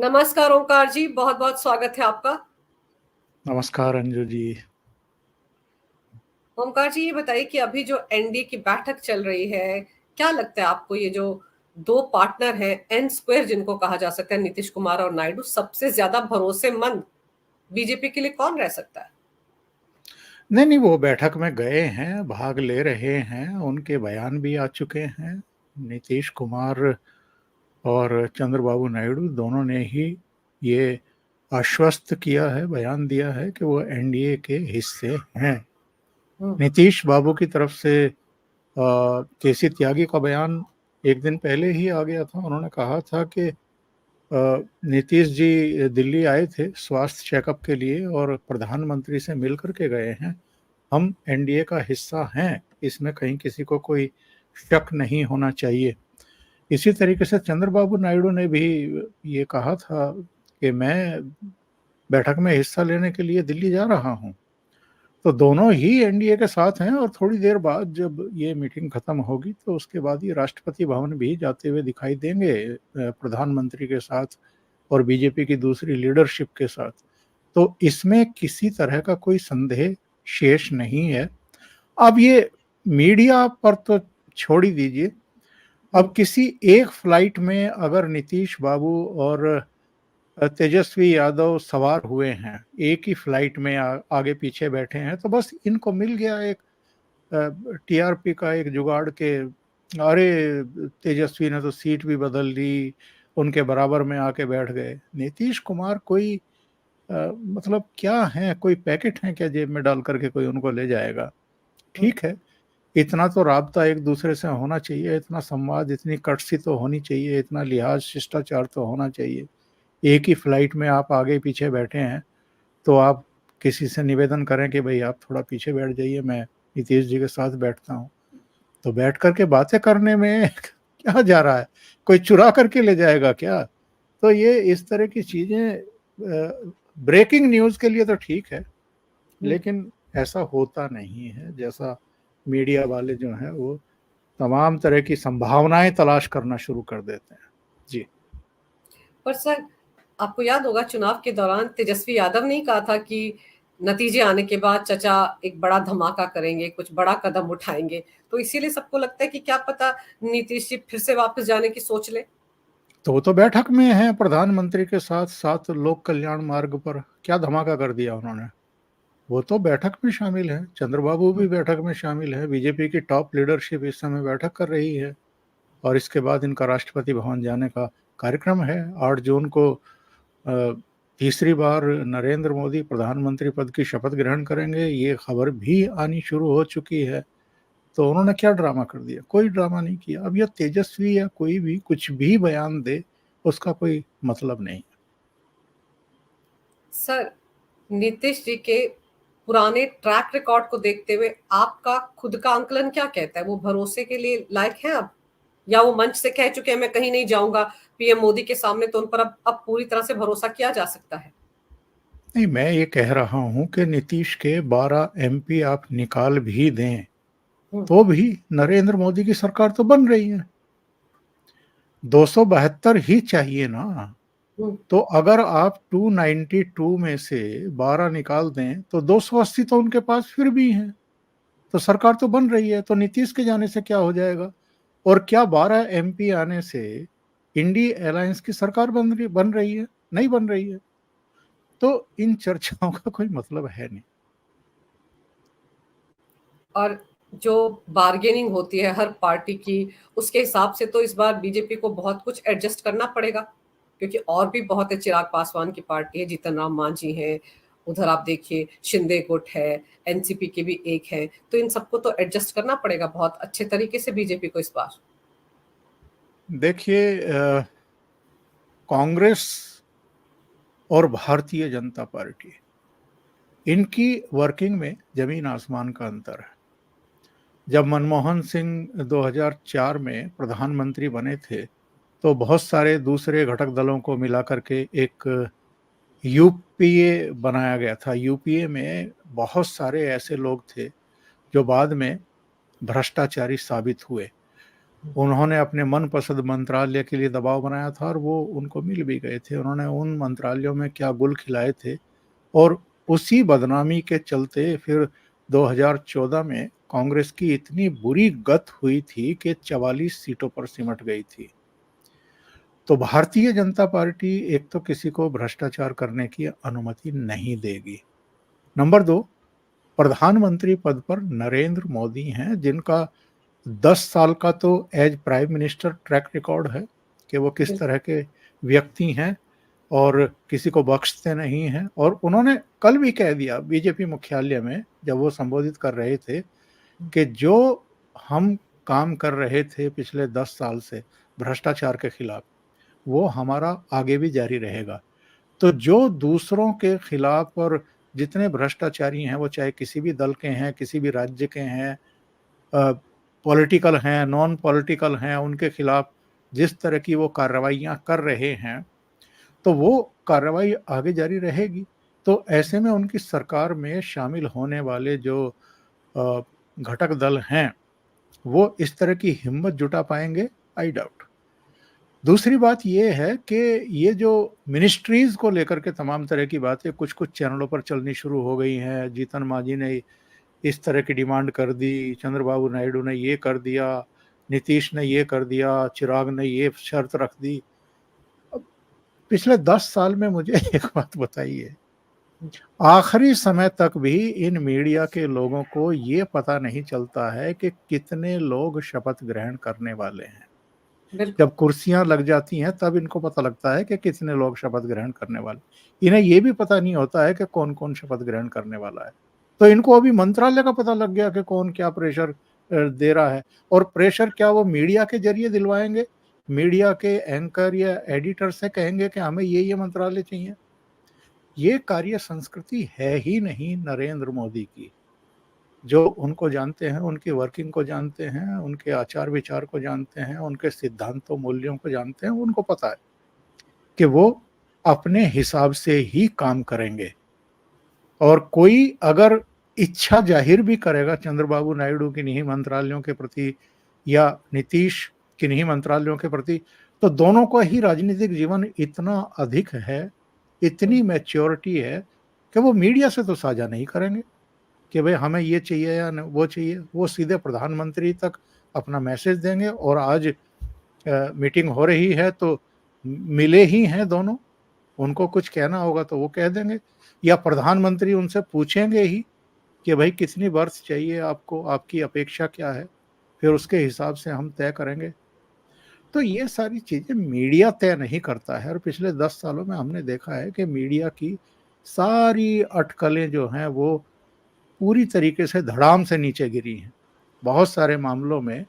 नमस्कार ओंकार जी, बहुत बहुत स्वागत है आपका। नमस्कार अंजू जी। ओंकार जी, ये बताइए कि अभी जो एनडीए की बैठक चल रही है, क्या लगता है आपको ये जो दो पार्टनर हैं एन स्क्वायर जिनको कहा जा सकता है, नीतीश कुमार और नायडू, सबसे ज्यादा भरोसेमंद बीजेपी के लिए कौन रह सकता है? नहीं, वो बैठक में गए हैं, भाग ले रहे हैं, उनके बयान भी आ चुके हैं। नीतीश कुमार और चंद्रबाबू नायडू दोनों ने ही ये आश्वस्त किया है, बयान दिया है कि वो एनडीए के हिस्से हैं। नीतीश बाबू की तरफ से केसी त्यागी का बयान एक दिन पहले ही आ गया था। उन्होंने कहा था कि नीतीश जी दिल्ली आए थे स्वास्थ्य चेकअप के लिए और प्रधानमंत्री से मिल करके गए हैं। हम एनडीए का हिस्सा हैं, इसमें कहीं किसी को कोई शक नहीं होना चाहिए। इसी तरीके से चंद्रबाबू नायडू ने भी ये कहा था कि मैं बैठक में हिस्सा लेने के लिए दिल्ली जा रहा हूं। तो दोनों ही एनडीए के साथ हैं और थोड़ी देर बाद जब ये मीटिंग खत्म होगी तो उसके बाद ये राष्ट्रपति भवन भी जाते हुए दिखाई देंगे प्रधानमंत्री के साथ और बीजेपी की दूसरी लीडरशिप के साथ। तो इसमें किसी तरह का कोई संदेह शेष नहीं है। अब ये मीडिया पर तो छोड़ ही दीजिए, अब किसी एक फ्लाइट में अगर नीतीश बाबू और तेजस्वी यादव सवार हुए हैं, एक ही फ्लाइट में आगे पीछे बैठे हैं, तो बस इनको मिल गया एक टीआरपी का एक जुगाड़ के अरे तेजस्वी ने तो सीट भी बदल ली, उनके बराबर में आके बैठ गए। नीतीश कुमार कोई मतलब क्या है, कोई पैकेट है क्या जेब में डाल करके कोई उनको ले जाएगा? ठीक है, इतना तो राब्ता एक दूसरे से होना चाहिए, इतना संवाद, इतनी कटसी तो होनी चाहिए, इतना लिहाज शिष्टाचार तो होना चाहिए। एक ही फ्लाइट में आप आगे पीछे बैठे हैं तो आप किसी से निवेदन करें कि भाई आप थोड़ा पीछे बैठ जाइए, मैं नीतीश जी के साथ बैठता हूँ। तो बैठ करके बातें करने में क्या जा रहा है? कोई चुरा करके ले जाएगा क्या? तो ये इस तरह की चीजें ब्रेकिंग न्यूज के लिए तो ठीक है, लेकिन ऐसा होता नहीं है जैसा मीडिया वाले जो हैं वो तमाम तरह की संभावनाएं तलाश करना शुरू कर देते हैं। जी। पर सर, आपको याद होगा चुनाव के दौरान तेजस्वी यादव ने कहा था कि नतीजे आने के बाद चचा एक बड़ा धमाका करेंगे, कुछ बड़ा कदम उठाएंगे। तो इसीलिए सबको लगता है कि क्या पता नीतीश जी फिर से वापस जाने की सोच ले। तो वो तो बैठक में है प्रधानमंत्री के साथ साथ लोक कल्याण मार्ग पर, क्या धमाका कर दिया उन्होंने? वो तो बैठक में शामिल है, चंद्रबाबू भी बैठक में शामिल है, बीजेपी की टॉप लीडरशिप इस समय बैठक कर रही है और इसके बाद इनका राष्ट्रपति भवन जाने का कार्यक्रम है। 8 जून को तीसरी बार नरेंद्र मोदी प्रधानमंत्री पद की शपथ ग्रहण करेंगे, ये खबर भी आनी शुरू हो चुकी है। तो उन्होंने क्या ड्रामा कर दिया? कोई ड्रामा नहीं किया। अब यह तेजस्वी या कोई भी कुछ भी बयान दे, उसका कोई मतलब नहीं। सर, नीतीश जी के पुराने ट्रैक रिकॉर्ड को देखते हुए आपका खुद का आंकलन क्या कहता है? वो भरोसे के लिए लायक है अब, या वो मंच से कह चुके हैं मैं कहीं नहीं जाऊंगा पीएम मोदी के सामने, तो उन पर अब पूरी तरह से भरोसा किया जा सकता है? नहीं, मैं ये कह रहा हूं कि नीतीश के 12 एमपी आप निकाल भी दें तो भी नरेंद्र मोदी की सरकार तो बन रही है। 272 ही चाहिए ना। तो अगर आप 292 में से 12 निकाल दें तो 280 तो उनके पास फिर भी हैं। तो सरकार तो बन रही है। तो नीतीश के जाने से क्या हो जाएगा? और क्या 12 एमपी आने से इंडी अलायंस की सरकार बन रही है? नहीं बन रही है। तो इन चर्चाओं का कोई मतलब है नहीं। और जो बार्गेनिंग होती है हर पार्टी की, उसके हिसाब से तो इस बार बीजेपी को बहुत कुछ एडजस्ट करना पड़ेगा, क्योंकि और भी बहुत है। चिराग पासवान की पार्टी है, जीतन राम मांझी है, उधर आप देखिए शिंदे गुट है, एनसीपी के भी एक है। तो इन सबको तो एडजस्ट करना पड़ेगा बहुत अच्छे तरीके से बीजेपी को इस बार। देखिए, कांग्रेस और भारतीय जनता पार्टी, इनकी वर्किंग में जमीन आसमान का अंतर है। जब मनमोहन सिंह 2004 में प्रधानमंत्री बने थे तो बहुत सारे दूसरे घटक दलों को मिला करके एक यूपीए बनाया गया था। यूपीए में बहुत सारे ऐसे लोग थे जो बाद में भ्रष्टाचारी साबित हुए। उन्होंने अपने मनपसंद मंत्रालय के लिए दबाव बनाया था और वो उनको मिल भी गए थे। उन्होंने उन मंत्रालयों में क्या गुल खिलाए थे और उसी बदनामी के चलते फिर 2014 में कांग्रेस की इतनी बुरी गत हुई थी कि 44 सीटों पर सिमट गई थी। तो भारतीय जनता पार्टी एक तो किसी को भ्रष्टाचार करने की अनुमति नहीं देगी। नंबर 2, प्रधानमंत्री पद पर नरेंद्र मोदी हैं, जिनका 10 साल का तो as prime minister track record है कि वो किस तरह के व्यक्ति हैं और किसी को बख्शते नहीं हैं। और उन्होंने कल भी कह दिया बीजेपी मुख्यालय में जब वो संबोधित कर रहे थे कि जो हम काम कर रहे थे पिछले 10 साल से भ्रष्टाचार के खिलाफ, वो हमारा आगे भी जारी रहेगा। तो जो दूसरों के खिलाफ और जितने भ्रष्टाचारी हैं, वो चाहे किसी भी दल के हैं, किसी भी राज्य के हैं, पॉलिटिकल हैं, नॉन पॉलिटिकल हैं, उनके खिलाफ जिस तरह की वो कार्रवाइयाँ कर रहे हैं, तो वो कार्रवाई आगे जारी रहेगी। तो ऐसे में उनकी सरकार में शामिल होने वाले जो घटक दल हैं, वो इस तरह की हिम्मत जुटा पाएंगे? I doubt. दूसरी बात ये है कि ये जो मिनिस्ट्रीज को लेकर के तमाम तरह की बातें कुछ कुछ चैनलों पर चलनी शुरू हो गई हैं। जीतन मांझी ने इस तरह की डिमांड कर दी, चंद्रबाबू नायडू ने ये कर दिया, नीतीश ने ये कर दिया, चिराग ने ये शर्त रख दी। अब पिछले 10 साल में मुझे एक बात बताइए, आखिरी समय तक भी इन मीडिया के लोगों को ये पता नहीं चलता है कि कितने लोग शपथ ग्रहण करने वाले हैं। बिल्कुल। जब कुर्सियां लग जाती हैं तब इनको पता लगता है कि कितने लोग शपथ ग्रहण करने वाले। इन्हें ये भी पता नहीं होता है कि कौन कौन शपथ ग्रहण करने वाला है। तो इनको अभी मंत्रालय का पता लग गया कि कौन क्या प्रेशर दे रहा है। और प्रेशर क्या वो मीडिया के जरिए दिलवाएंगे? मीडिया के एंकर या एडिटर से कहेंगे कि हमें ये मंत्रालय चाहिए? ये कार्य संस्कृति है ही नहीं नरेंद्र मोदी की। जो उनको जानते हैं, उनकी वर्किंग को जानते हैं, उनके आचार विचार को जानते हैं, उनके सिद्धांतों मूल्यों को जानते हैं, उनको पता है कि वो अपने हिसाब से ही काम करेंगे। और कोई अगर इच्छा जाहिर भी करेगा चंद्रबाबू नायडू किन्हीं मंत्रालयों के प्रति या नीतीश किन्हीं मंत्रालयों के प्रति, तो दोनों का ही राजनीतिक जीवन इतना अधिक है, इतनी मैच्योरिटी है कि वो मीडिया से तो साझा नहीं करेंगे कि भाई हमें ये चाहिए या वो चाहिए। वो सीधे प्रधानमंत्री तक अपना मैसेज देंगे और आज मीटिंग हो रही है तो मिले ही हैं दोनों, उनको कुछ कहना होगा तो वो कह देंगे, या प्रधानमंत्री उनसे पूछेंगे ही कि भाई कितनी बर्थ चाहिए आपको, आपकी अपेक्षा क्या है, फिर उसके हिसाब से हम तय करेंगे। तो ये सारी चीजें मीडिया तय नहीं करता है। और पिछले 10 सालों में हमने देखा है कि मीडिया की सारी अटकलें जो हैं वो पूरी तरीके से धड़ाम से नीचे गिरी हैं। बहुत सारे मामलों में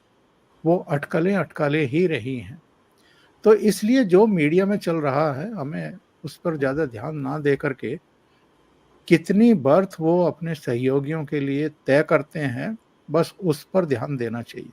वो अटकलें अटकलें ही रही हैं। तो इसलिए जो मीडिया में चल रहा है, हमें उस पर ज़्यादा ध्यान ना दे करके कितनी बर्थ वो अपने सहयोगियों के लिए तय करते हैं, बस उस पर ध्यान देना चाहिए।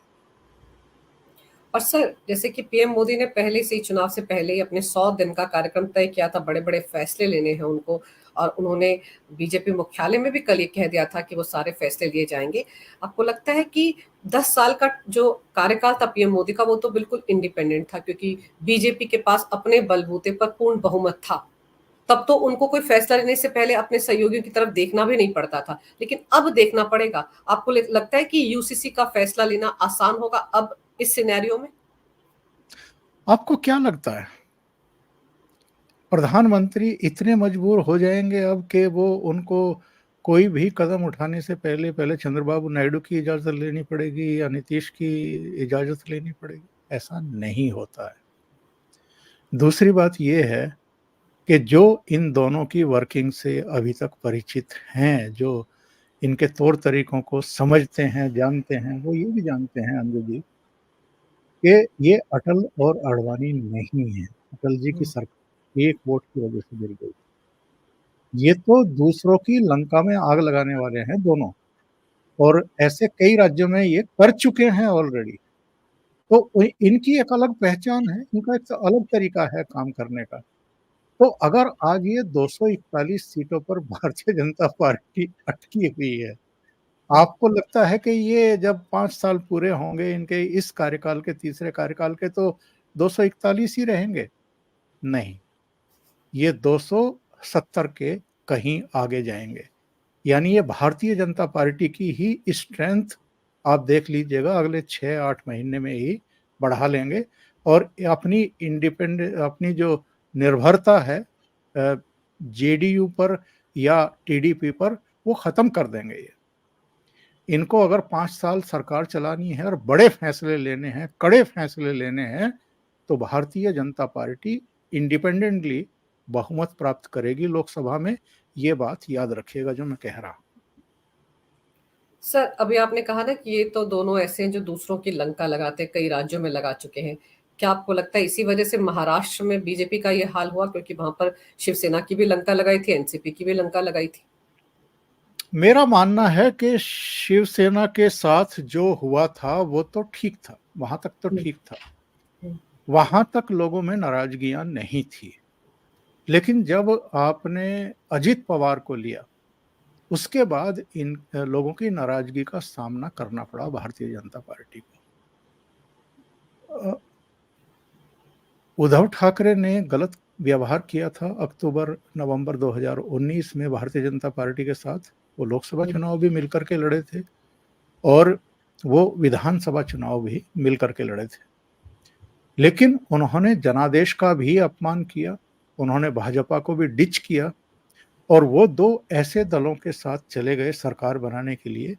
और सर, जैसे कि पीएम मोदी ने पहले से ही, चुनाव से पहले ही अपने 100 दिन का कार्यक्रम तय किया था, बड़े-बड़े फैसले लेने हैं उनको, और उन्होंने बीजेपी मुख्यालय में भी कल ये कह दिया था कि वो सारे फैसले लिए जाएँगे। आपको लगता है कि 10 साल का जो कार्यकाल था पीएम मोदी का, वो तो बिल्कुल इंडिपेंडेंट था, क्योंकि बीजेपी के पास अपने बलबूते पर पूर्ण बहुमत था। तब तो उनको कोई फैसला लेने से पहले अपने सहयोगियों की तरफ देखना भी नहीं पड़ता था, लेकिन अब देखना पड़ेगा। आपको लगता है कि यूसीसी का फैसला लेना आसान होगा अब इस सिनेरियो में? आपको क्या लगता है, प्रधानमंत्री इतने मजबूर हो जाएंगे अब कि वो उनको कोई भी कदम उठाने से पहले पहले चंद्रबाबू नायडू की इजाज़त लेनी पड़ेगी या नीतीश की इजाज़त लेनी पड़ेगी? ऐसा नहीं होता है। दूसरी बात ये है कि जो इन दोनों की वर्किंग से अभी तक परिचित हैं, जो इनके तौर तरीकों को समझते हैं, जानते हैं, वो ये भी जानते हैं अंजू जी कि ये अटल और अडवाणी नहीं है। अटल जी की सरकार एक वोट की वजह से गिर गई। ये तो दूसरों की लंका में आग लगाने वाले हैं दोनों, और ऐसे कई राज्यों में ये कर चुके हैं ऑलरेडी। तो इनकी एक अलग पहचान है, इनका एक अलग तरीका है काम करने का। तो अगर आज ये 241 सीटों पर भारतीय जनता पार्टी अटकी हुई है, आपको लगता है कि ये जब 5 साल पूरे होंगे इनके इस कार्यकाल के, तीसरे कार्यकाल के, तो 241 ही रहेंगे? नहीं, ये 270 के कहीं आगे जाएँगे। यानी ये भारतीय जनता पार्टी की ही स्ट्रेंथ आप देख लीजिएगा अगले 6-8 महीने में ही बढ़ा लेंगे और अपनी जो निर्भरता है जेडीयू पर या टीडीपी पर, वो खत्म कर देंगे ये। इनको अगर 5 साल सरकार चलानी है और बड़े फैसले लेने हैं, कड़े फैसले लेने हैं, तो भारतीय जनता पार्टी इंडिपेंडेंटली बहुमत प्राप्त करेगी लोकसभा में। ये बात याद रखिएगा जो मैं कह रहा हूँ। सर, अभी आपने कहा ना कि ये तो दोनों ऐसे हैं जो दूसरों की लंका लगाते हैं, कई राज्यों में लगा चुके हैं। क्या आपको लगता है इसी वजह से महाराष्ट्र में बीजेपी का ये हाल हुआ, क्योंकि वहां पर शिवसेना की भी लंका लगाई थी, एनसीपी की भी लंका लगाई थी? मेरा मानना है कि शिवसेना के साथ जो हुआ था वो तो ठीक था, वहां तक तो हम्म, ठीक था, हम्म। वहां तक लोगों में नाराजगियां नहीं थी। लेकिन जब आपने अजित पवार को लिया, उसके बाद इन लोगों की नाराजगी का सामना करना पड़ा भारतीय जनता पार्टी को। उद्धव ठाकरे ने गलत व्यवहार किया था अक्टूबर नवंबर 2019 में भारतीय जनता पार्टी के साथ। वो लोकसभा चुनाव भी मिलकर के लड़े थे और वो विधानसभा चुनाव भी मिलकर के लड़े थे, लेकिन उन्होंने जनादेश का भी अपमान किया, उन्होंने भाजपा को भी डिच किया और वो दो ऐसे दलों के साथ चले गए सरकार बनाने के लिए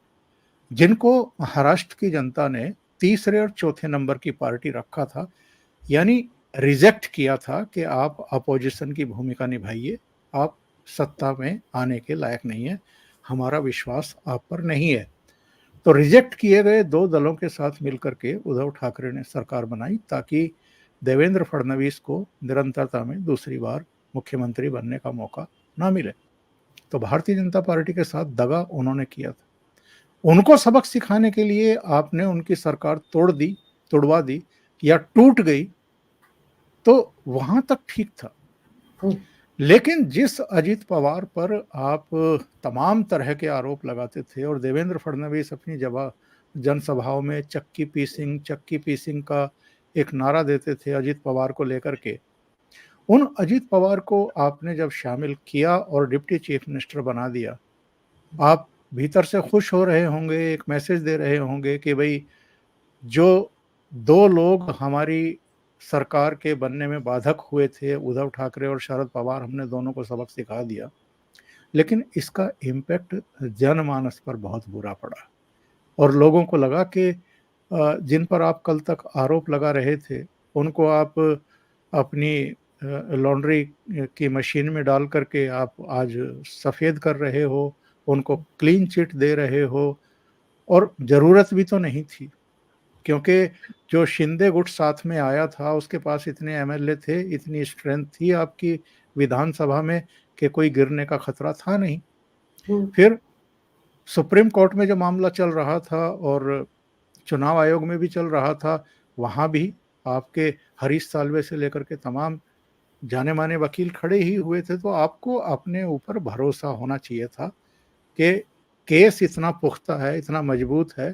जिनको महाराष्ट्र की जनता ने तीसरे और चौथे नंबर की पार्टी रखा था। यानी रिजेक्ट किया था कि आप अपोजिशन की भूमिका निभाइए, आप सत्ता में आने के लायक नहीं है, हमारा विश्वास आप पर नहीं है। तो रिजेक्ट किए गए दो दलों के साथ मिलकर के उद्धव ठाकरे ने सरकार बनाई ताकि देवेंद्र फडणवीस को निरंतरता में दूसरी बार मुख्यमंत्री बनने का मौका ना मिले। तो भारतीय जनता पार्टी के साथ दगा उन्होंने किया था। उनको सबक सिखाने के लिए आपने उनकी सरकार तोड़ दी, तुड़वा दी या टूट गई, तो वहां तक ठीक था। लेकिन जिस अजित पवार पर आप तमाम तरह के आरोप लगाते थे और देवेंद्र फडणवीस अपनी जनसभाओं में चक्की पीसिंग का एक नारा देते थे अजित पवार को लेकर के, उन अजित पवार को आपने जब शामिल किया और डिप्टी चीफ मिनिस्टर बना दिया, आप भीतर से खुश हो रहे होंगे, एक मैसेज दे रहे होंगे कि भाई जो दो लोग हमारी सरकार के बनने में बाधक हुए थे, उद्धव ठाकरे और शरद पवार, हमने दोनों को सबक सिखा दिया। लेकिन इसका इम्पैक्ट जनमानस पर बहुत बुरा पड़ा और लोगों को लगा कि जिन पर आप कल तक आरोप लगा रहे थे, उनको आप अपनी लॉन्ड्री की मशीन में डाल करके आप आज सफ़ेद कर रहे हो, उनको क्लीन चिट दे रहे हो और ज़रूरत भी तो नहीं थी। क्योंकि जो शिंदे गुट साथ में आया था उसके पास इतने एमएलए थे, इतनी स्ट्रेंथ थी आपकी विधानसभा में कि कोई गिरने का खतरा था नहीं। फिर सुप्रीम कोर्ट में जो मामला चल रहा था और चुनाव आयोग में भी चल रहा था, वहाँ भी आपके हरीश साल्वे से लेकर के तमाम जाने माने वकील खड़े ही हुए थे। तो आपको अपने ऊपर भरोसा होना चाहिए था कि केस इतना पुख्ता है, इतना मजबूत है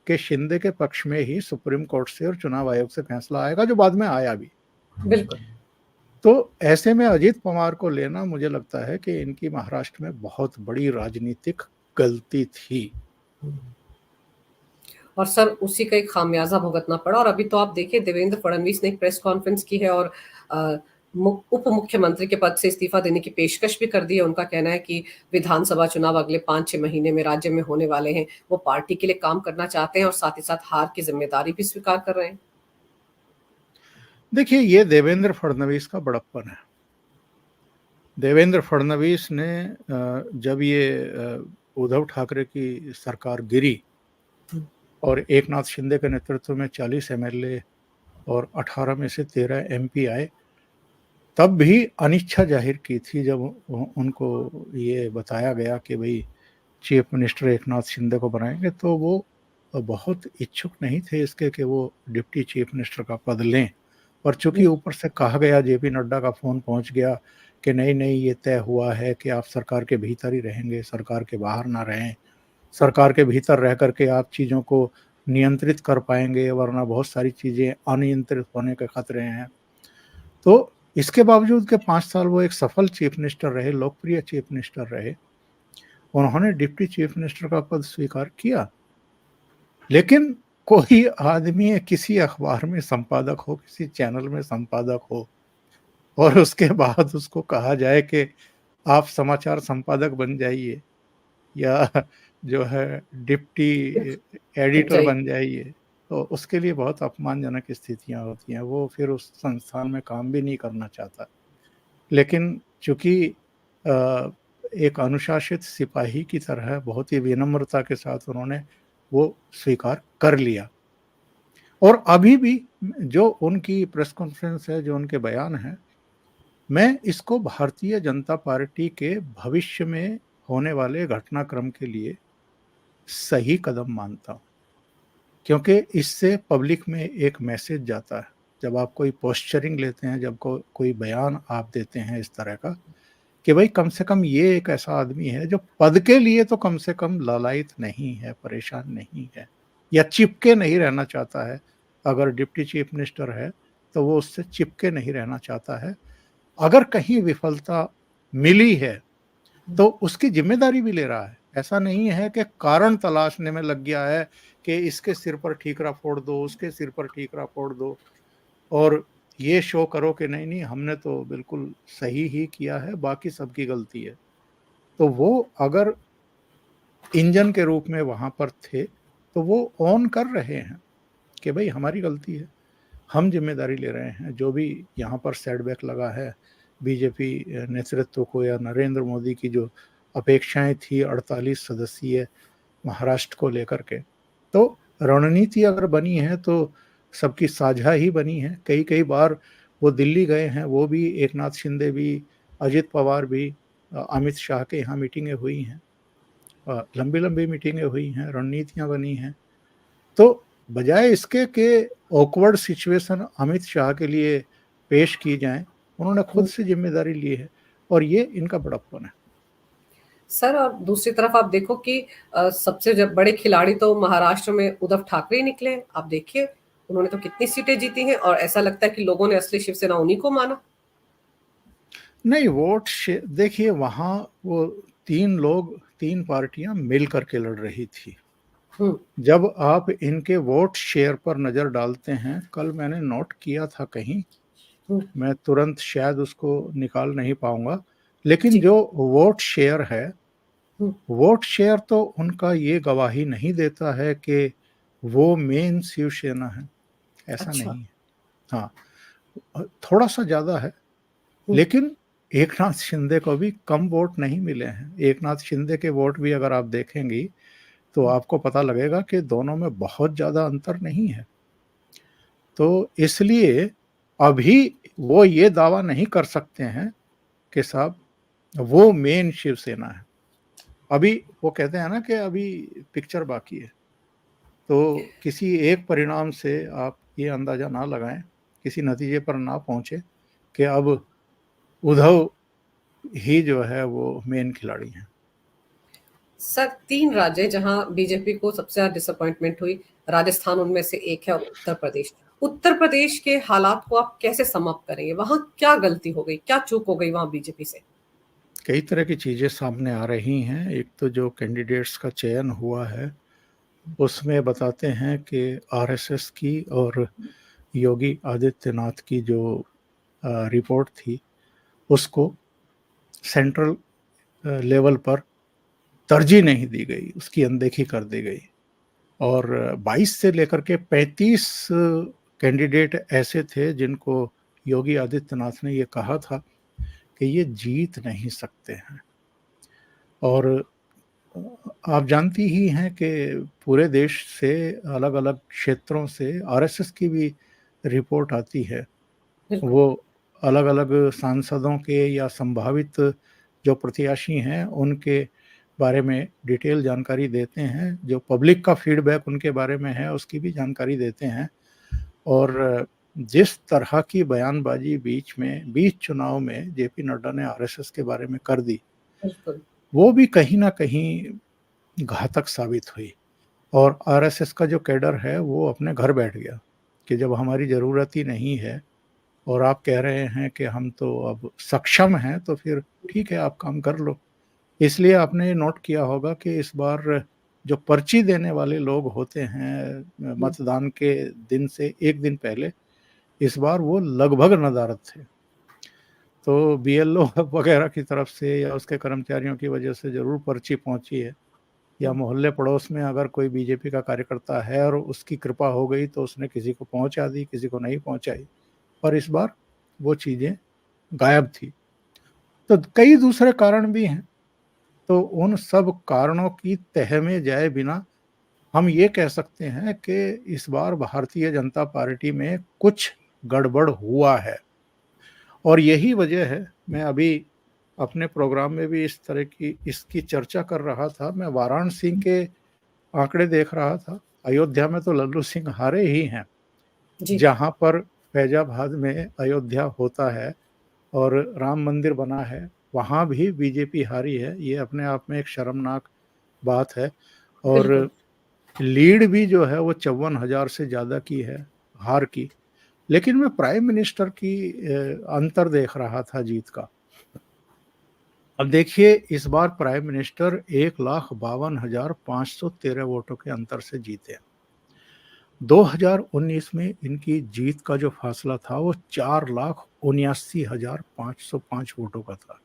कि शिंदे के पक्ष में ही सुप्रीम कोर्ट से और चुनाव आयोग से फैसला आएगा, जो बाद में आया भी। बिल्कुल। तो ऐसे में अजित पवार को लेना, मुझे लगता है कि इनकी महाराष्ट्र में बहुत बड़ी राजनीतिक गलती थी। और सर, उसी का एक खामियाजा भुगतना पड़ा। और अभी तो आप देखिए, देवेंद्र फडणवीस ने एक प्रेस कॉन्फ्रेंस की है और उप मुख्यमंत्री के पद से इस्तीफा देने की पेशकश भी कर दी है। उनका कहना है कि विधानसभा चुनाव अगले 5-6 महीने में राज्य में होने वाले हैं, वो पार्टी के लिए काम करना चाहते हैं और साथ ही साथ हार की जिम्मेदारी भी स्वीकार कर रहे हैं। देखिए, ये देवेंद्र फडणवीस का बड़प्पन है। देवेंद्र फडणवीस ने जब ये उद्धव ठाकरे की सरकार गिरी और एकनाथ शिंदे के नेतृत्व में 40 एमएलए और 18 में से 13 एमपी आए, तब भी अनिच्छा जाहिर की थी जब उनको ये बताया गया कि भाई चीफ मिनिस्टर एकनाथ शिंदे को बनाएंगे, तो वो बहुत इच्छुक नहीं थे इसके कि वो डिप्टी चीफ मिनिस्टर का पद लें। और चूंकि ऊपर से कहा गया, जेपी नड्डा का फ़ोन पहुंच गया कि नहीं नहीं, ये तय हुआ है कि आप सरकार के भीतर ही रहेंगे, सरकार के बाहर ना रहें, सरकार के भीतर रह करके आप चीज़ों को नियंत्रित कर पाएंगे, वरना बहुत सारी चीज़ें अनियंत्रित होने के खतरे हैं। तो इसके बावजूद के 5 साल वो एक सफल चीफ मिनिस्टर रहे, लोकप्रिय चीफ मिनिस्टर रहे। उन्होंने डिप्टी चीफ मिनिस्टर का पद स्वीकार किया, लेकिन कोई आदमी किसी अखबार में संपादक हो, किसी चैनल में संपादक हो, और उसके बाद उसको कहा जाए कि आप समाचार संपादक बन जाइए या जो है डिप्टी एडिटर जाइए। बन जाइए, तो उसके लिए बहुत अपमानजनक स्थितियां होती हैं। वो फिर उस संस्थान में काम भी नहीं करना चाहता। लेकिन चूंकि एक अनुशासित सिपाही की तरह बहुत ही विनम्रता के साथ उन्होंने वो स्वीकार कर लिया। और अभी भी जो उनकी प्रेस कॉन्फ्रेंस है, जो उनके बयान है, मैं इसको भारतीय जनता पार्टी के भविष्य में होने वाले घटनाक्रम के लिए सही कदम मानता हूँ, क्योंकि इससे पब्लिक में एक मैसेज जाता है। जब आप कोई पोस्चरिंग लेते हैं, जब कोई बयान आप देते हैं इस तरह का कि भाई कम से कम ये एक ऐसा आदमी है जो पद के लिए तो कम से कम लालायित नहीं है, परेशान नहीं है, या चिपके नहीं रहना चाहता है। अगर डिप्टी चीफ मिनिस्टर है तो वो उससे चिपके नहीं रहना चाहता है। अगर कहीं विफलता मिली है तो उसकी जिम्मेदारी भी ले रहा है। ऐसा नहीं है कि कारण तलाशने में लग गया है कि इसके सिर पर ठीकरा फोड़ दो, उसके सिर पर ठीकरा फोड़ दो, और ये शो करो कि नहीं नहीं हमने तो बिल्कुल सही ही किया है, बाकी सबकी गलती है। तो वो अगर इंजन के रूप में वहां पर थे तो वो ऑन कर रहे हैं कि भाई हमारी गलती है, हम जिम्मेदारी ले रहे हैं। जो भी यहाँ पर सेटबैक लगा है बीजेपी नेतृत्व को या नरेंद्र मोदी की जो अपेक्षाएं थी 48 सदस्यीय महाराष्ट्र को लेकर के, तो रणनीति अगर बनी है तो सबकी साझा ही बनी है। कई कई बार वो दिल्ली गए हैं, वो भी एकनाथ शिंदे भी, अजित पवार भी, अमित शाह के यहाँ मीटिंगें हुई हैं, लंबी लंबी मीटिंगें हुई हैं, रणनीतियां बनी हैं। तो बजाय इसके कि ऑकवर्ड सिचुएशन अमित शाह के लिए पेश की जाए, उन्होंने खुद से जिम्मेदारी ली है, और ये इनका बड़प्पन है। सर, और दूसरी तरफ आप देखो कि सबसे जब बड़े खिलाड़ी तो महाराष्ट्र में उद्धव ठाकरे ही निकले हैं। आप देखिए उन्होंने तो कितनी सीटें जीती हैं, और ऐसा लगता है कि लोगों ने असली शिवसेना उन्हीं को माना। नहीं, वोट देखिए, वहां वो 3 पार्टियां मिल करके लड़ रही थी। जब आप इनके वोट शेयर पर नजर डालते हैं, कल मैंने नोट किया था कहीं, मैं तुरंत शायद उसको निकाल नहीं पाऊंगा, लेकिन जो वोट शेयर है, वोट शेयर तो उनका ये गवाही नहीं देता है कि वो मेन शिवसेना है, ऐसा अच्छा। नहीं है। हाँ, थोड़ा सा ज्यादा है, लेकिन एकनाथ शिंदे को भी कम वोट नहीं मिले हैं। एकनाथ शिंदे के वोट भी अगर आप देखेंगी तो आपको पता लगेगा कि दोनों में बहुत ज्यादा अंतर नहीं है। तो इसलिए अभी वो ये दावा नहीं कर सकते हैं कि साहब वो मेन शिवसेना है। अभी वो कहते हैं ना कि अभी पिक्चर बाकी है। तो किसी एक परिणाम से आप ये अंदाजा ना लगाएं, किसी नतीजे पर ना पहुंचे कि अब उद्धव ही जो है वो मेन खिलाड़ी हैं। सर, 3 राज्य जहां बीजेपी को सबसे ज्यादा डिसअपॉइंटमेंट हुई, राजस्थान उनमें से एक है, और उत्तर प्रदेश। उत्तर प्रदेश के हालात को आप कैसे समाप्त करेंगे? वहां क्या गलती हो गई, क्या चूक हो गई वहां बीजेपी से? कई तरह की चीजें सामने आ रही हैं। एक तो जो कैंडिडेट्स का चयन हुआ है उसमें बताते हैं कि आरएसएस की और योगी आदित्यनाथ की जो रिपोर्ट थी उसको सेंट्रल लेवल पर तरजीह नहीं दी गई, उसकी अनदेखी कर दी गई। और 22 से लेकर के 35 कैंडिडेट ऐसे थे जिनको योगी आदित्यनाथ ने ये कहा था कि ये जीत नहीं सकते हैं। और आप जानती ही हैं कि पूरे देश से अलग अलग क्षेत्रों से आरएसएस की भी रिपोर्ट आती है। बिल्कुल। वो अलग अलग सांसदों के या संभावित जो प्रत्याशी हैं उनके बारे में डिटेल जानकारी देते हैं, जो पब्लिक का फीडबैक उनके बारे में है उसकी भी जानकारी देते हैं। और जिस तरह की बयानबाजी बीच चुनाव में जेपी नड्डा ने आरएसएस के बारे में कर दी, बिल्कुल। वो भी कहीं ना कहीं घातक साबित हुई। और आरएसएस का जो कैडर है वो अपने घर बैठ गया कि जब हमारी ज़रूरत ही नहीं है और आप कह रहे हैं कि हम तो अब सक्षम हैं, तो फिर ठीक है, आप काम कर लो। इसलिए आपने ये नोट किया होगा कि इस बार जो पर्ची देने वाले लोग होते हैं मतदान के दिन से 1 दिन पहले, इस बार वो लगभग नदारद थे। तो बीएलओ वगैरह की तरफ से या उसके कर्मचारियों की वजह से ज़रूर पर्ची पहुंची है, या मोहल्ले पड़ोस में अगर कोई बीजेपी का कार्यकर्ता है और उसकी कृपा हो गई तो उसने किसी को पहुंचा दी, किसी को नहीं पहुंचाई। पर इस बार वो चीज़ें गायब थी। तो कई दूसरे कारण भी हैं। तो उन सब कारणों की तह में जाए बिना हम ये कह सकते हैं कि इस बार भारतीय जनता पार्टी में कुछ गड़बड़ हुआ है। और यही वजह है, मैं अभी अपने प्रोग्राम में भी इस तरह की इसकी चर्चा कर रहा था। मैं वाराणसी के आंकड़े देख रहा था। अयोध्या में तो लल्लू सिंह हारे ही हैं, जहां पर फैजाबाद में अयोध्या होता है और राम मंदिर बना है, वहां भी बीजेपी हारी है। ये अपने आप में एक शर्मनाक बात है। और लीड भी जो है वो 54,000 से ज़्यादा की है हार की। लेकिन मैं प्राइम मिनिस्टर की अंतर देख रहा था जीत का। अब देखिए, इस बार प्राइम मिनिस्टर 1,52,513 वोटों के अंतर से जीते। 2019 में इनकी जीत का जो फासला था वो 4,79,505 वोटों का था।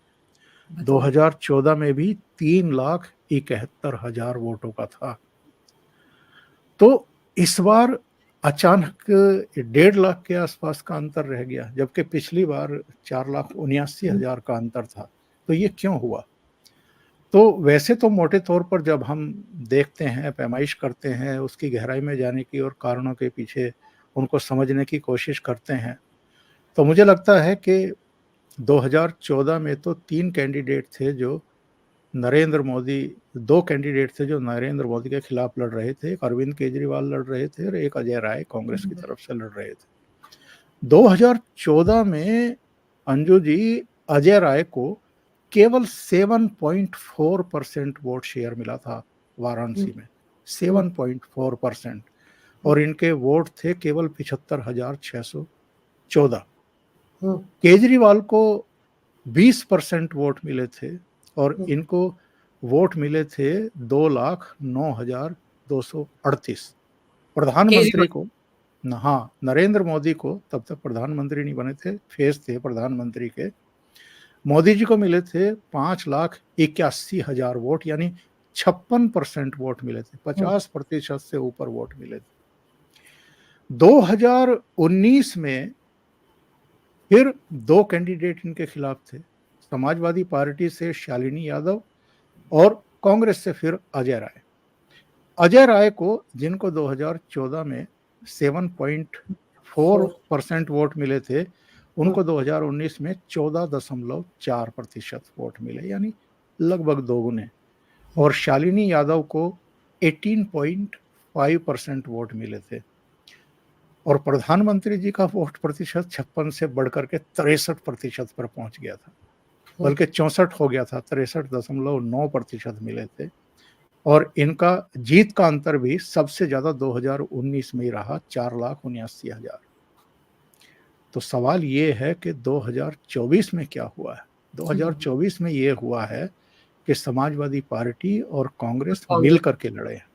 2014 में भी 3,71,000 वोटों का था। तो इस बार अचानक 1.5 लाख के आसपास का अंतर रह गया, जबकि पिछली बार 4,79,000 का अंतर था। तो ये क्यों हुआ? तो वैसे तो मोटे तौर पर जब हम देखते हैं, पैमाइश करते हैं, उसकी गहराई में जाने की और कारणों के पीछे उनको समझने की कोशिश करते हैं, तो मुझे लगता है कि 2014 में तो 3 कैंडिडेट थे जो नरेंद्र मोदी 2 कैंडिडेट थे जो नरेंद्र मोदी के खिलाफ लड़ रहे थे। एक अरविंद केजरीवाल लड़ रहे थे और एक अजय राय कांग्रेस की तरफ से लड़ रहे थे। 2014 में अंजू जी, अजय राय को केवल 7.4% वोट शेयर मिला था वाराणसी में, 7.4%। और इनके वोट थे केवल 75,614। केजरीवाल को 20% वोट मिले थे और इनको वोट मिले थे 2,09,238। प्रधानमंत्री को, हाँ, नरेंद्र मोदी को, तब तक प्रधानमंत्री नहीं बने थे, फेस थे प्रधानमंत्री के, मोदी जी को मिले थे 5,81,000 वोट, यानी 56% वोट मिले थे, 50% से ऊपर वोट मिले थे। 2019 में फिर 2 कैंडिडेट इनके खिलाफ थे, समाजवादी पार्टी से शालिनी यादव और कांग्रेस से फिर अजय राय। अजय राय को, जिनको 2014 में 7.4% वोट मिले थे, उनको 2019 में 14.4% वोट मिले, यानी लगभग दोगुने। और शालिनी यादव को 18.5% वोट मिले थे। और प्रधानमंत्री जी का वोट प्रतिशत 56 से बढ़कर के 63% पर पहुंच गया था, बल्कि 64 हो गया था, 63.9% मिले थे। और इनका जीत का अंतर भी सबसे ज्यादा 2019 में ही रहा, 4,79,000। तो सवाल ये है कि 2024 में क्या हुआ है? 2024 में ये हुआ है कि समाजवादी पार्टी और कांग्रेस मिल करके लड़े हैं।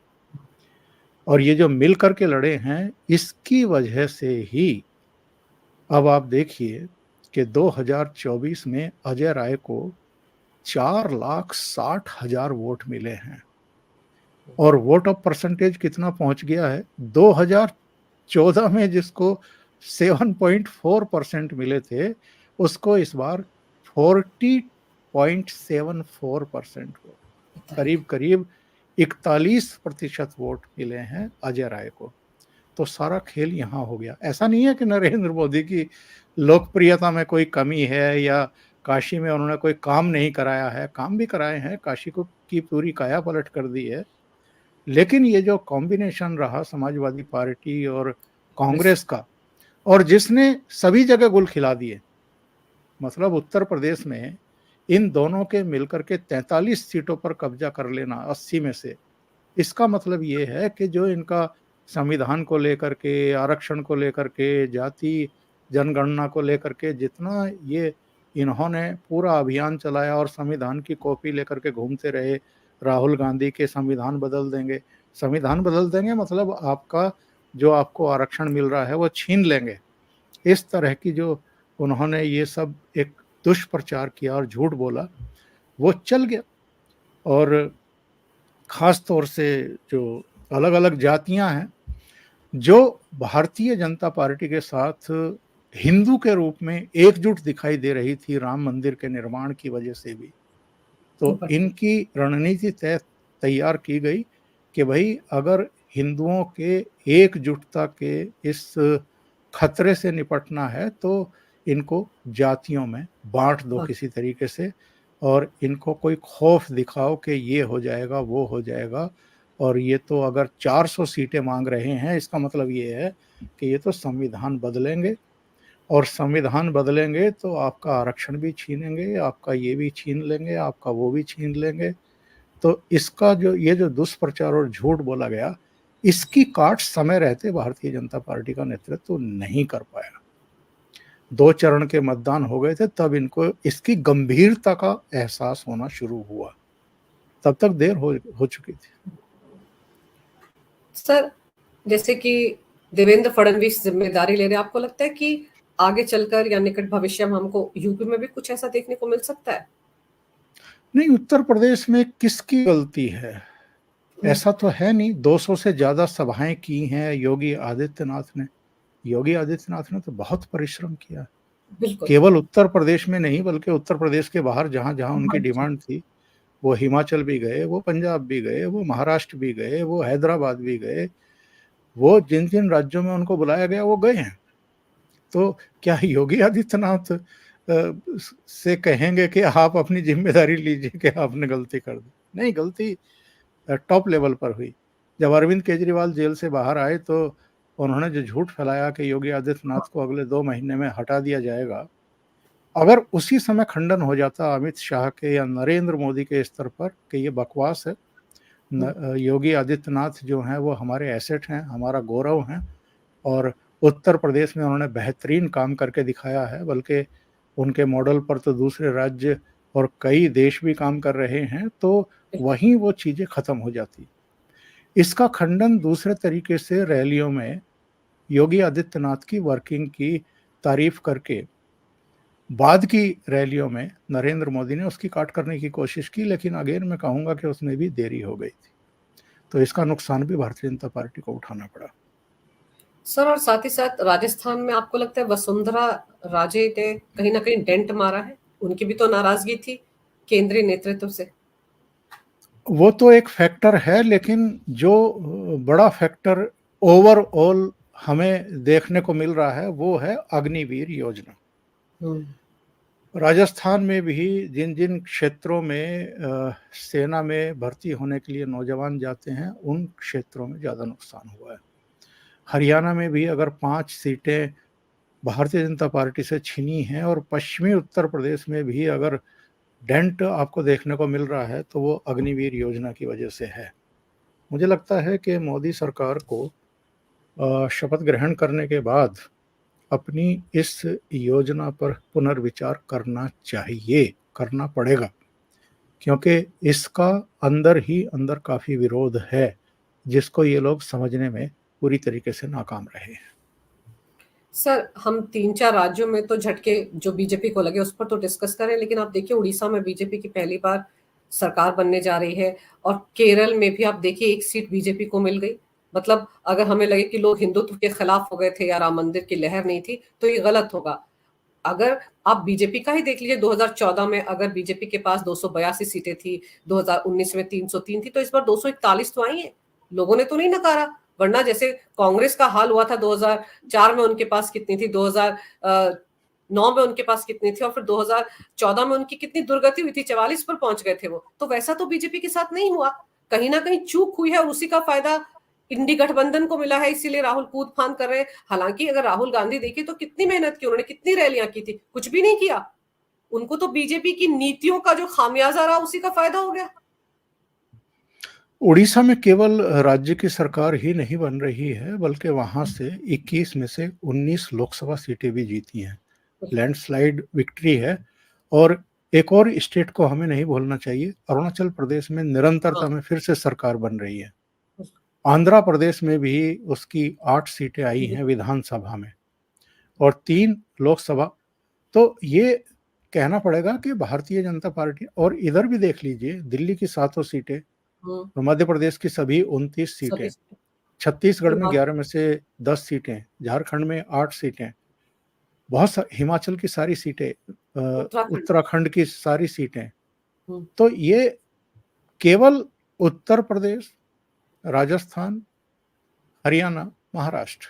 और ये जो मिल करके लड़े हैं, इसकी वजह से ही अब आप देखिए कि 2024 में अजय राय को 4,60,000 वोट मिले हैं। और वोट ऑफ परसेंटेज कितना पहुंच गया है? 2014 में जिसको 7.4% मिले थे, उसको इस बार 40.74% वोट, करीब करीब 41% वोट मिले हैं अजय राय को। तो सारा खेल यहाँ हो गया। ऐसा नहीं है कि नरेंद्र मोदी की लोकप्रियता में कोई कमी है या काशी में उन्होंने कोई काम नहीं कराया है, काम भी कराए हैं, काशी को की पूरी काया पलट कर दी है। लेकिन ये जो कॉम्बिनेशन रहा समाजवादी पार्टी और कांग्रेस का, और जिसने सभी जगह गुल खिला दिए, मतलब उत्तर प्रदेश में इन दोनों के मिलकर के 43 सीटों पर कब्जा कर लेना 80 में से, इसका मतलब ये है कि जो इनका संविधान को लेकर के, आरक्षण को लेकर के, जाति जनगणना को लेकर के जितना ये इन्होंने पूरा अभियान चलाया और संविधान की कॉपी लेकर के घूमते रहे, राहुल गांधी के संविधान बदल देंगे मतलब आपका जो आपको आरक्षण मिल रहा है वो छीन लेंगे। इस तरह की जो उन्होंने ये सब एक दुष्प्रचार किया और झूठ बोला, वो चल गया। और खास तौर से जो अलग अलग जातियां हैं जो भारतीय जनता पार्टी के साथ हिंदू के रूप में एकजुट दिखाई दे रही थी राम मंदिर के निर्माण की वजह से भी, तो इनकी रणनीति तैयार की गई कि भाई अगर हिंदुओं के एकजुटता के इस खतरे से निपटना है तो इनको जातियों में बांट दो किसी तरीके से, और इनको कोई खौफ दिखाओ कि ये हो जाएगा वो हो जाएगा। और ये तो अगर 400 सीटें मांग रहे हैं इसका मतलब ये है कि ये तो संविधान बदलेंगे, और संविधान बदलेंगे तो आपका आरक्षण भी छीनेंगे, आपका ये भी छीन लेंगे, आपका वो भी छीन लेंगे। तो इसका जो ये जो दुष्प्रचार और झूठ बोला गया, इसकी काट समय रहते भारतीय जनता पार्टी का नेतृत्व नहीं कर पाया। 2 चरण के मतदान हो गए थे तब इनको इसकी गंभीरता का एहसास होना शुरू हुआ, तब तक देर हो चुकी थी। सर, जैसे कि देवेंद्र फडणवीस जिम्मेदारी ले रहे हैं, आपको लगता है कि आगे चलकर या निकट भविष्य में हमको यूपी में भी कुछ ऐसा देखने को मिल सकता है? नहीं, उत्तर प्रदेश में किसकी गलती है? ऐसा तो है नहीं। 200 से ज्यादा सभाएं की हैं योगी आदित्यनाथ ने। योगी आदित्यनाथ ने तो बहुत परिश्रम किया, केवल उत्तर प्रदेश में नहीं बल्कि उत्तर प्रदेश के बाहर जहां जहां उनकी डिमांड थी, वो हिमाचल भी गए, वो पंजाब भी गए, वो महाराष्ट्र भी गए, वो हैदराबाद भी गए, वो जिन जिन राज्यों में उनको बुलाया गया वो गए हैं। तो क्या योगी आदित्यनाथ से कहेंगे कि आप अपनी जिम्मेदारी लीजिए कि आपने गलती कर दी? नहीं, गलती टॉप लेवल पर हुई। जब अरविंद केजरीवाल जेल से बाहर आए तो उन्होंने जो झूठ फैलाया कि योगी आदित्यनाथ को अगले 2 महीने में हटा दिया जाएगा, अगर उसी समय खंडन हो जाता अमित शाह के या नरेंद्र मोदी के स्तर पर कि ये बकवास है, योगी आदित्यनाथ जो हैं वो हमारे एसेट हैं, हमारा गौरव हैं, और उत्तर प्रदेश में उन्होंने बेहतरीन काम करके दिखाया है, बल्कि उनके मॉडल पर तो दूसरे राज्य और कई देश भी काम कर रहे हैं, तो वहीं वो चीज़ें खत्म हो जाती। इसका खंडन दूसरे तरीके से रैलियों में योगी आदित्यनाथ की वर्किंग की तारीफ करके बाद की रैलियों में नरेंद्र मोदी ने उसकी काट करने की कोशिश की, लेकिन अगेन मैं कहूंगा कि उसमें भी देरी हो गई थी, तो इसका नुकसान भी भारतीय जनता पार्टी को उठाना पड़ा। सर, और साथ ही साथ राजस्थान में आपको लगता है वसुंधरा राजे ने कहीं ना कहीं डेंट मारा है? उनकी भी तो नाराजगी थी केंद्रीय नेतृत्व से। वो तो एक फैक्टर है, लेकिन जो बड़ा फैक्टर ओवरऑल हमें देखने को मिल रहा है वो है अग्निवीर योजना। राजस्थान में भी जिन जिन क्षेत्रों में सेना में भर्ती होने के लिए नौजवान जाते हैं उन क्षेत्रों में ज़्यादा नुकसान हुआ है। हरियाणा में भी अगर 5 सीटें भारतीय जनता पार्टी से छीनी हैं और पश्चिमी उत्तर प्रदेश में भी अगर डेंट आपको देखने को मिल रहा है तो वो अग्निवीर योजना की वजह से है। मुझे लगता है कि मोदी सरकार को शपथ ग्रहण करने के बाद अपनी इस योजना पर पुनर्विचार करना चाहिए, करना पड़ेगा, क्योंकि इसका अंदर ही अंदर काफ़ी विरोध है जिसको ये लोग समझने में पूरी तरीके से नाकाम रहे हैं। सर, हम 3-4 राज्यों में तो झटके जो बीजेपी को लगे उस पर तो डिस्कस करें, लेकिन आप देखिए उड़ीसा में बीजेपी की पहली बार सरकार बनने जा रही है, और केरल में भी आप देखिए 1 सीट बीजेपी को मिल गई। मतलब अगर हमें लगे कि लोग हिंदुत्व के खिलाफ हो गए थे या राम मंदिर की लहर नहीं थी तो ये गलत होगा। अगर आप बीजेपी का ही देख लीजिए, 2014 में अगर बीजेपी के पास 282 सीटें थी, 2019 में 303 थी, तो इस बार 241 तो आई है। लोगों ने तो नहीं नकारा, वरना जैसे कांग्रेस का हाल हुआ था 2004 में, उनके पास कितनी थी, 2009 में उनके पास कितनी थी, और फिर 2014 में उनकी कितनी दुर्गति हुई थी, 44 पर पहुंच गए थे वो। तो वैसा तो बीजेपी के साथ नहीं हुआ, कहीं ना कहीं चूक हुई है और उसी का फायदा इंडी गठबंधन को मिला है, इसीलिए राहुल कूद फांद कर रहे हैं। हालांकि अगर राहुल गांधी देखिए तो कितनी मेहनत की उन्होंने, कितनी रैलियां की थी, कुछ भी नहीं किया। उनको तो बीजेपी की नीतियों का जो खामियाजा रहा उसी का फायदा हो गया। उड़ीसा में केवल राज्य की सरकार ही नहीं बन रही है, बल्कि वहां से 21 में से 19 लोकसभा सीटें भी जीती हैं। लैंडस्लाइड विक्ट्री है। और एक और स्टेट को हमें नहीं भूलना चाहिए, अरुणाचल प्रदेश में निरंतरता में फिर से सरकार बन रही है। आंध्र प्रदेश में भी उसकी 8 सीटें आई हैं विधानसभा में और 3 लोकसभा। तो ये कहना पड़ेगा कि भारतीय जनता पार्टी, और इधर भी देख लीजिए, दिल्ली की 7 सीटें, तो मध्य प्रदेश की सभी 29 सीटें, छत्तीसगढ़ में 11 में से 10 सीटें, झारखंड में 8 सीटें, हिमाचल की सारी सीटें, उत्तराखंड की सारी सीटें। तो ये केवल उत्तर प्रदेश, राजस्थान, हरियाणा, महाराष्ट्र,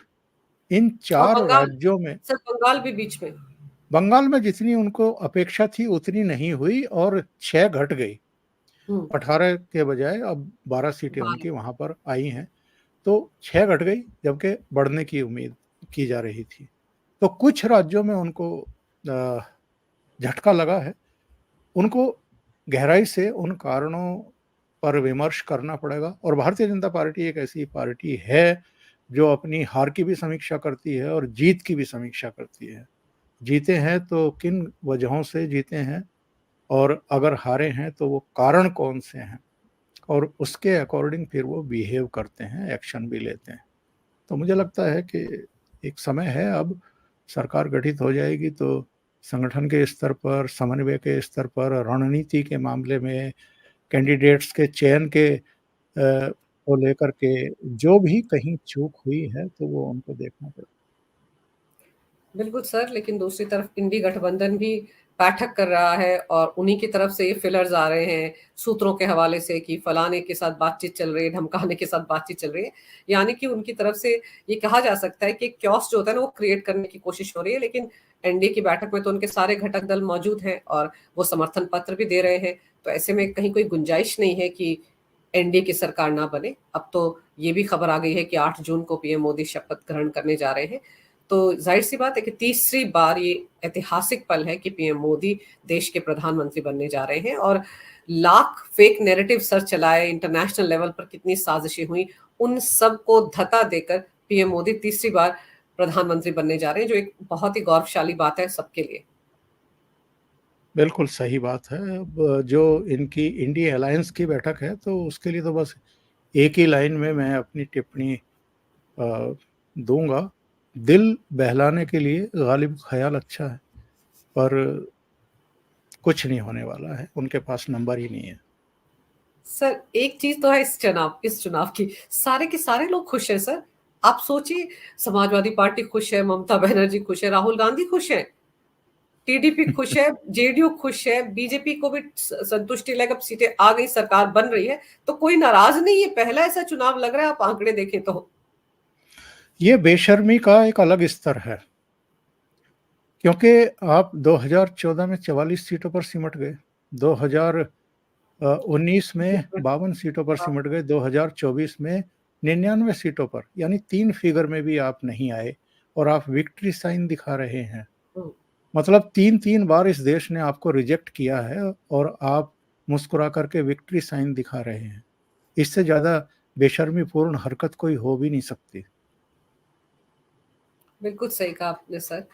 इन 4 राज्यों में, सर बंगाल भी बीच में, बंगाल में जितनी उनको अपेक्षा थी उतनी नहीं हुई और 6 घट गई। 18 के बजाय अब 12 सीटें उनकी वहां पर आई हैं, तो 6 घट गई, जबकि बढ़ने की उम्मीद की जा रही थी। तो कुछ राज्यों में उनको झटका लगा है। उनको गहराई से उन कारणों पर विमर्श करना पड़ेगा। और भारतीय जनता पार्टी एक ऐसी पार्टी है जो अपनी हार की भी समीक्षा करती है और जीत की भी समीक्षा करती है। जीते हैं तो किन वजहों से जीते हैं, और अगर हारे हैं तो वो कारण कौन से हैं, और उसके अकॉर्डिंग फिर वो बिहेव करते हैं, एक्शन भी लेते हैं। तो मुझे लगता है कि एक समय है, अब सरकार गठित हो जाएगी तो संगठन के स्तर पर, समन्वय के स्तर पर, रणनीति के मामले में, कैंडिडेट्स के चयन के को लेकर के जो भी कहीं चूक हुई है तो वो उनको देखना पड़ेगा। बिल्कुल सर, लेकिन दूसरी तरफ इंडी गठबंधन भी बैठक कर रहा है और उन्हीं की तरफ से ये फिलर्स आ रहे हैं सूत्रों के हवाले से कि फलाने के साथ बातचीत चल रही है, ढमकाने के साथ बातचीत चल रही है। यानी कि उनकी तरफ से ये कहा जा सकता है कि क्योस जो होता है ना वो क्रिएट करने की कोशिश हो रही है। लेकिन एनडीए की बैठक में तो उनके सारे घटक दल मौजूद हैं और वो समर्थन पत्र भी दे रहे हैं। तो ऐसे में कहीं कोई गुंजाइश नहीं है कि एनडीए की सरकार ना बने। अब तो ये भी खबर आ गई है कि 8 जून को पीएम मोदी शपथ ग्रहण करने जा रहे हैं। तो जाहिर सी बात है कि तीसरी बार ये ऐतिहासिक पल है कि पीएम मोदी देश के प्रधानमंत्री बनने जा रहे हैं। और लाख फेक नैरेटिव सर चलाए, इंटरनेशनल लेवल पर कितनी साजिशें हुई, उन सब को धक्का देकर पीएम मोदी तीसरी बार प्रधानमंत्री बनने जा रहे हैं, जो एक बहुत ही गौरवशाली बात है सबके लिए। बिल्कुल सही बात है। अब जो इनकी इंडिया अलायंस की बैठक है तो उसके लिए तो बस एक ही लाइन में मैं अपनी टिप्पणी दूंगा। दिल बहलाने के लिए गालिब ख्याल अच्छा है, पर कुछ नहीं होने वाला है, उनके पास नंबर ही नहीं है। सर एक चीज तो है इस चुनाव की, सारे के सारे लोग खुश हैं सर। आप सोचिए, समाजवादी पार्टी खुश है, ममता बनर्जी खुश है, राहुल गांधी खुश है, टीडीपी खुश है, जेडीयू खुश है, बीजेपी को भी संतुष्टि लग, अब सीटें आ गई, सरकार बन रही है, तो कोई नाराज नहीं है। पहला ऐसा चुनाव लग रहा है, आप आंकड़े देखें तो। ये बेशर्मी का एक अलग स्तर है, क्योंकि आप 2014 में 44 सीटों पर सिमट गए, 2019 में 52 सीटों पर सिमट गए, 2024 में 99 सीटों पर, यानी 3 फिगर में भी आप नहीं आए और आप विक्ट्री साइन दिखा रहे हैं। मतलब 3 बार इस देश ने आपको रिजेक्ट किया है और आप मुस्कुरा करके विक्ट्री साइन दिखा रहे हैं। इससे ज्यादा बेशर्मीपूर्ण हरकत कोई हो भी नहीं सकती। बिल्कुल सही कहा आपने सर।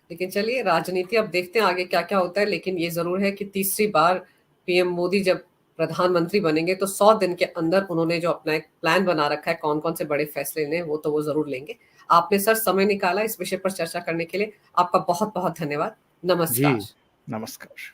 लेकिन चलिए, राजनीति अब देखते हैं आगे क्या क्या होता है। लेकिन ये जरूर है कि तीसरी बार पीएम मोदी जब प्रधानमंत्री बनेंगे तो 100 दिन के अंदर उन्होंने जो अपना एक प्लान बना रखा है, कौन कौन से बड़े फैसले लेने, वो तो वो जरूर लेंगे। आपने सर समय निकाला इस विषय पर चर्चा करने के लिए, आपका बहुत बहुत धन्यवाद। जी, नमस्कार। नमस्कार।